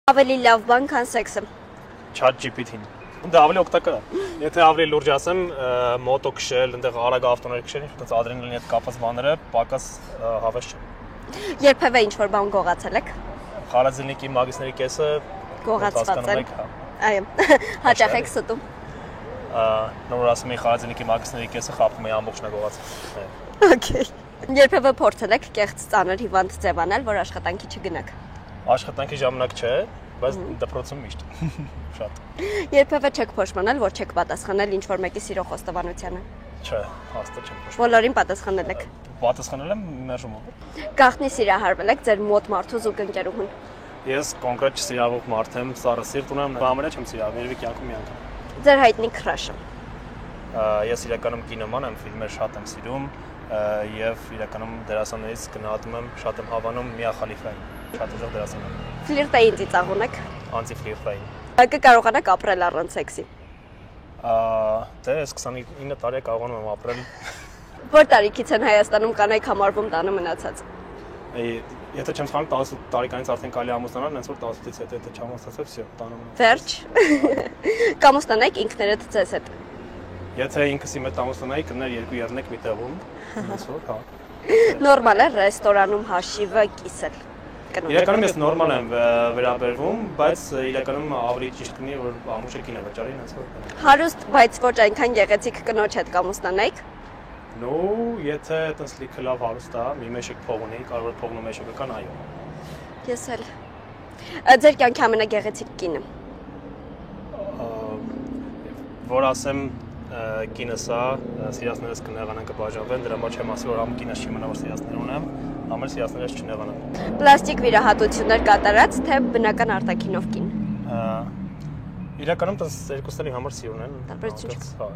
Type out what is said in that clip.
Ավելի լավ բան, քան սեքսը։ ChatGPT-ին։ Դա ավելի օգտակար է։ Եթե ավելի լուրջ ասեմ, մոտո քշել, այնտեղ արագ ավտոներ քշել, այնպես ադրենալինի հետ կապված բաները պակաս հավես չեն։ Երբևէ ինչ-որ բան գողացել եք։ Խալազելնիկի մագիստրի կեսը Գողացված են։ Այո, հաճախ եք ստում։ Նոր ասում եմ խալազելնիկի մագիստրի կեսը խապում է ամբողջն է գողացել։ Okay։ Երբևէ փորձել եք կեղծ ծանր հիվանդ ձևանել, որ աշխատանքի չգնաք։ Աշխատանքի ժամանակ չէ, բայց դպրոցում միշտ։ Շատ։ Երբևէ չեք փոշմանել, որ չեք պատասխանել ինչ-որ մեկի սիրո խոստովանությանը։ Չէ, հաստատ չեմ փոշմանում։ Բոլորին պատասխանել եք։ Պատասխանել եմ մերժումով։ Գաղտնի սիրահարվել եք ձեր մոտ մարդու զուգ ընկերուհուն։ Ես կոնկրետ չսիրավող մարդ եմ, սառը սիրտ ունեմ, բամերը չեմ սիրավ, երևի կյանքում մի անգամ։ Ձեր հայտնի քրաշը։ Ես իրականում կինոման եմ, ֆիլմեր շատ եմ սիրում եւ իրականում դերասաններից գնահատում եմ, շատ եմ հավանում Միա Խալիֆային, շատ ուժեղ դերասան է։ Ֆլիրտային ծիծաղ ունեք։ Անտիֆլիրտային։ Կկարողանաք ապրել առանց սեքսի։ Դե ես 29 տարի կարողանում եմ ապրել։ Որ տարիքից են Հայաստանում կանայք համարվում տանը մնացած։ Եթե չեմ սխալվում 18 տարեկանից արդեն կարելի ամուսնանալ, հենց որ 18-ից հետո եթե չամուսնացել, всё, տանում եմ։ Վերջ։ Կամուսնանեք ինքներդ ձեզ հետ։ Եթե ինքս իմ հետ ամուսնանայի, կներ 2 երնեք մի տեղում, հենց որ, հա։ Նորմալ է ռեստորանում հաշիվը կիսել։ Իրականում ես նորմալ եմ վերաբերվում, բայց իրականում ավելի ճիշտ կլինի, որ ամուշը կինը վճարի, հենց որ։ Հարուստ, բայց ոչ այնքան գեղեցիկ կնոջ հետ կամուսնանայիք։ Նո, եթե այտենց լիքը լավ հարուստ է, մի մեջիկ փող ունի, կարող է փողն ու մեջիկը կան, այո։ Ես էլ։ Ձեր կյանքի ամենագեղեցիկ կինը։ Որ ասեմ կինս է, սիրասներս կնեղանան կբաժանվեն, դրա համար չեմ ասի, որ ամ կինս չի մնա, որ սիրասներ ունեմ, ամեն սիրասներս չնեղանան։ Պլաստիկ վիրահատություններ կատարած, թե բնական արտաքինով կին։ Իրականում դա երկուսների համար սիրուն են։ Տարբերություն չկա։